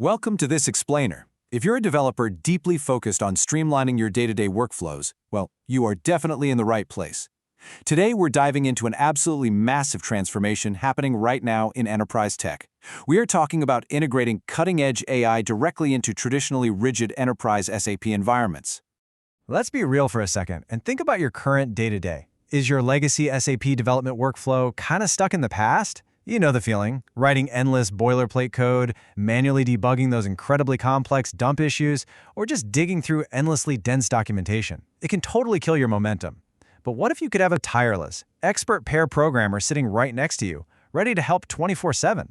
Welcome to this explainer. If you're a developer deeply focused on streamlining your day-to-day workflows, well, you are definitely in the right place. Today, we're diving into an absolutely massive transformation happening right now in enterprise tech. We are talking about integrating cutting-edge AI directly into traditionally rigid enterprise SAP environments. Let's be real for a second and think about your current day-to-day. Is your legacy SAP development workflow kind of stuck in the past? You know the feeling, writing endless boilerplate code, manually debugging those incredibly complex dump issues, or just digging through endlessly dense documentation. It can totally kill your momentum. But what if you could have a tireless, expert pair programmer sitting right next to you, ready to help 24/7?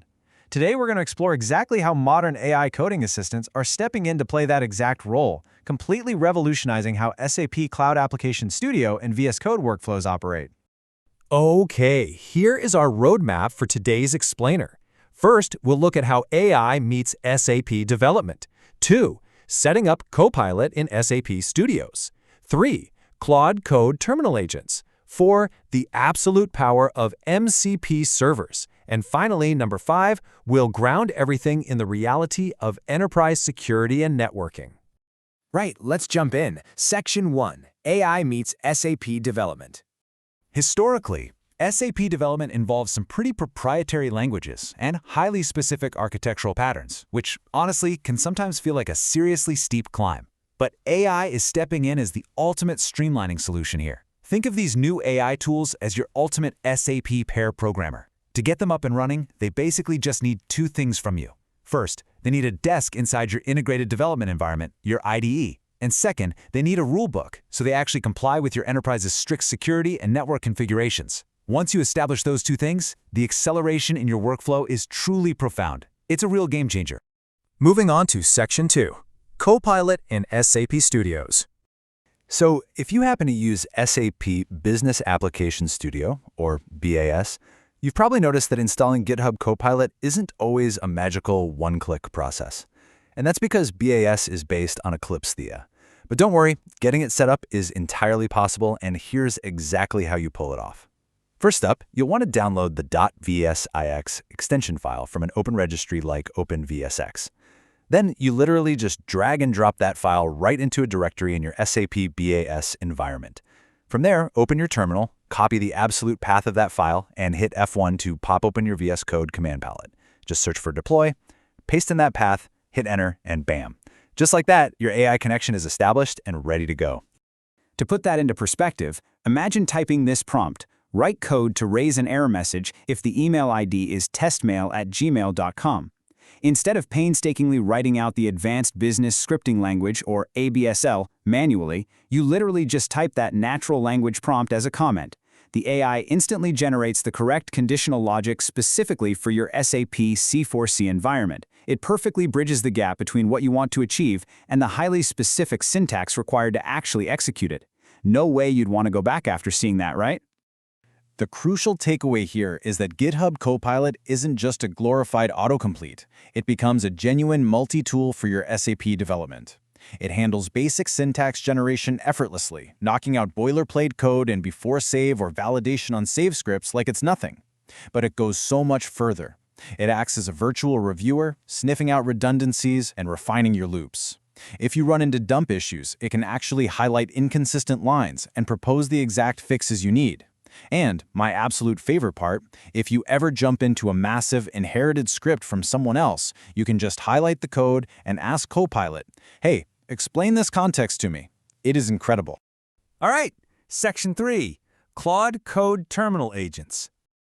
Today, we're going to explore exactly how modern AI coding assistants are stepping in to play that exact role, completely revolutionizing how SAP Cloud Application Studio and VS Code workflows operate. Okay, here is our roadmap for today's explainer. First, we'll look at how AI meets SAP development. 2. Setting up Copilot in SAP Studios. 3. Claude Code Terminal Agents. 4. The absolute power of MCP servers. And finally, number 5, we'll ground everything in the reality of enterprise security and networking. Right, let's jump in. Section 1. AI meets SAP development. Historically, SAP development involves some pretty proprietary languages and highly specific architectural patterns, which honestly can sometimes feel like a seriously steep climb. But AI is stepping in as the ultimate streamlining solution here. Think of these new AI tools as your ultimate SAP pair programmer. To get them up and running, they basically just need two things from you. First, they need a desk inside your integrated development environment, your IDE. And second, they need a rulebook, so they actually comply with your enterprise's strict security and network configurations. Once you establish those two things, the acceleration in your workflow is truly profound. It's a real game changer. Moving on to Section 2, Copilot in SAP Studios. So, if you happen to use SAP Business Application Studio, or BAS, you've probably noticed that installing GitHub Copilot isn't always a magical one-click process. And that's because BAS is based on Eclipse Thea. But don't worry, getting it set up is entirely possible, and here's exactly how you pull it off. First up, you'll want to download the .vsix extension file from an open registry like OpenVSX. Then you literally just drag and drop that file right into a directory in your SAP BAS environment. From there, open your terminal, copy the absolute path of that file, and hit F1 to pop open your VS Code command palette. Just search for deploy, paste in that path, hit enter, and bam. Just like that, your AI connection is established and ready to go. To put that into perspective, imagine typing this prompt: write code to raise an error message if the email ID is testmail@gmail.com. Instead of painstakingly writing out the Advanced Business Scripting Language, or ABSL, manually, you literally just type that natural language prompt as a comment. The AI instantly generates the correct conditional logic specifically for your SAP C4C environment. It perfectly bridges the gap between what you want to achieve and the highly specific syntax required to actually execute it. No way you'd want to go back after seeing that, right? The crucial takeaway here is that GitHub Copilot isn't just a glorified autocomplete. It becomes a genuine multi-tool for your SAP development. It handles basic syntax generation effortlessly, knocking out boilerplate code and before save or validation on save scripts like it's nothing. But it goes so much further. It acts as a virtual reviewer, sniffing out redundancies and refining your loops. If you run into dump issues, it can actually highlight inconsistent lines and propose the exact fixes you need. And, my absolute favorite part, if you ever jump into a massive inherited script from someone else, you can just highlight the code and ask Copilot, "Hey, explain this context to me." It is incredible. All right, Section 3, Claude Code Terminal Agents.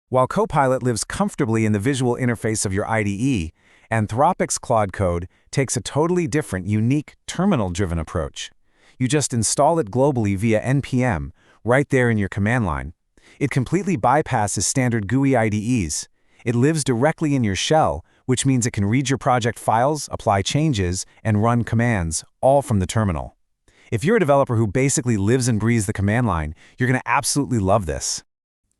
While Copilot lives comfortably in the visual interface of your IDE, Anthropic's Claude Code takes a totally different, unique, terminal-driven approach. You just install it globally via NPM, right there in your command line. It completely bypasses standard GUI IDEs. It lives directly in your shell, which means it can read your project files, apply changes, and run commands, all from the terminal. If you're a developer who basically lives and breathes the command line, you're going to absolutely love this.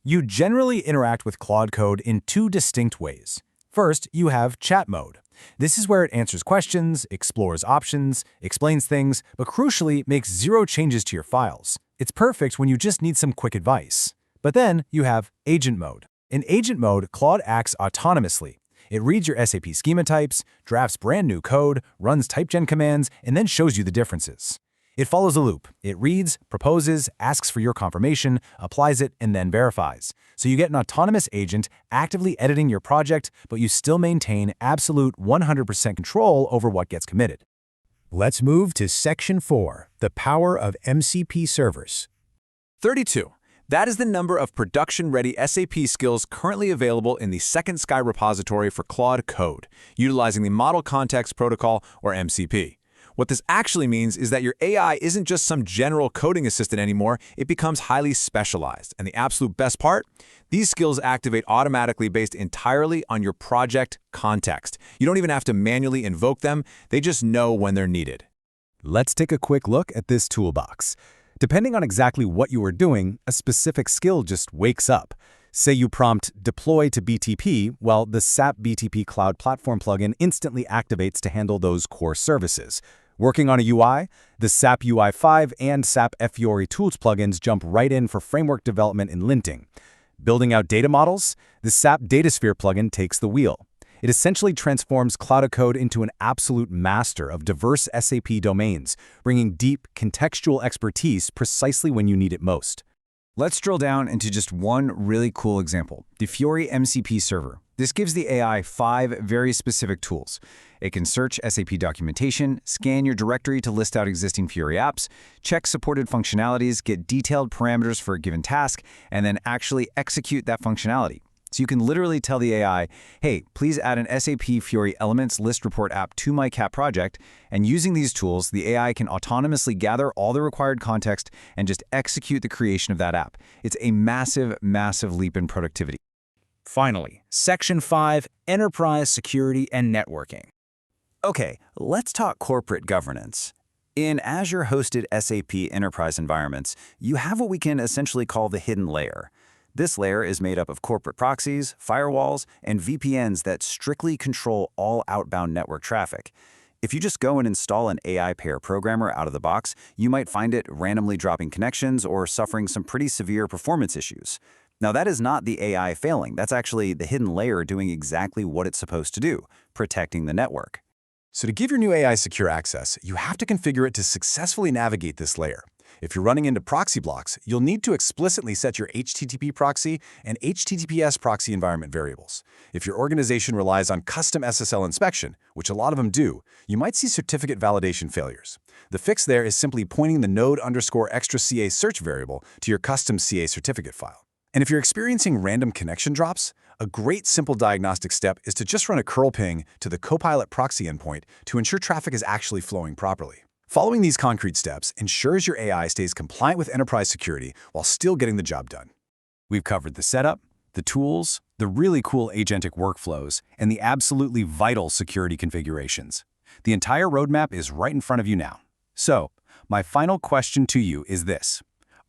You generally interact with Claude Code in two distinct ways. First, you have chat mode. This is where it answers questions, explores options, explains things, but crucially makes zero changes to your files. It's perfect when you just need some quick advice. But then you have agent mode. In agent mode, Claude acts autonomously. It reads your SAP schema types, drafts brand new code, runs typegen commands, and then shows you the differences. It follows a loop. It reads, proposes, asks for your confirmation, applies it, and then verifies. So you get an autonomous agent actively editing your project, but you still maintain absolute 100% control over what gets committed. Let's move to Section 4, the power of MCP servers. 32. That is the number of production-ready SAP skills currently available in the Second Sky repository for Claude Code, utilizing the Model Context Protocol, or MCP. What this actually means is that your AI isn't just some general coding assistant anymore, it becomes highly specialized. And the absolute best part? These skills activate automatically based entirely on your project context. You don't even have to manually invoke them, they just know when they're needed. Let's take a quick look at this toolbox. Depending on exactly what you are doing, a specific skill just wakes up. Say you prompt deploy to BTP, well, the SAP BTP Cloud Platform plugin instantly activates to handle those core services. Working on a UI, the SAP UI5 and SAP Fiori tools plugins jump right in for framework development and linting. Building out data models, the SAP Datasphere plugin takes the wheel. It essentially transforms Cloud Code into an absolute master of diverse SAP domains, bringing deep, contextual expertise precisely when you need it most. Let's drill down into just one really cool example, the Fiori MCP server. This gives the AI 5 very specific tools. It can search SAP documentation, scan your directory to list out existing Fiori apps, check supported functionalities, get detailed parameters for a given task, and then actually execute that functionality. So you can literally tell the AI, hey, please add an SAP Fiori Elements List Report app to my CAP project, and using these tools, the AI can autonomously gather all the required context and just execute the creation of that app. It's a massive, massive leap in productivity. Finally, Section 5, Enterprise Security and Networking. Okay, let's talk corporate governance. In Azure-hosted SAP enterprise environments, you have what we can essentially call the hidden layer. This layer is made up of corporate proxies, firewalls, and VPNs that strictly control all outbound network traffic. If you just go and install an AI pair programmer out of the box, you might find it randomly dropping connections or suffering some pretty severe performance issues. Now, that is not the AI failing. That's actually the hidden layer doing exactly what it's supposed to do, protecting the network. So to give your new AI secure access, you have to configure it to successfully navigate this layer. If you're running into proxy blocks, you'll need to explicitly set your HTTP proxy and HTTPS proxy environment variables. If your organization relies on custom SSL inspection, which a lot of them do, you might see certificate validation failures. The fix there is simply pointing the node_extra CA search variable to your custom CA certificate file. And if you're experiencing random connection drops, a great simple diagnostic step is to just run a curl ping to the Copilot proxy endpoint to ensure traffic is actually flowing properly. Following these concrete steps ensures your AI stays compliant with enterprise security while still getting the job done. We've covered the setup, the tools, the really cool agentic workflows, and the absolutely vital security configurations. The entire roadmap is right in front of you now. So, my final question to you is this.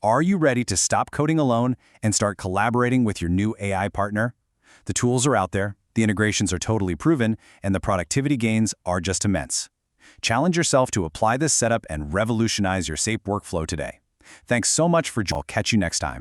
Are you ready to stop coding alone and start collaborating with your new AI partner? The tools are out there, the integrations are totally proven, and the productivity gains are just immense. Challenge yourself to apply this setup and revolutionize your SAP workflow today. Thanks so much for joining. I'll catch you next time.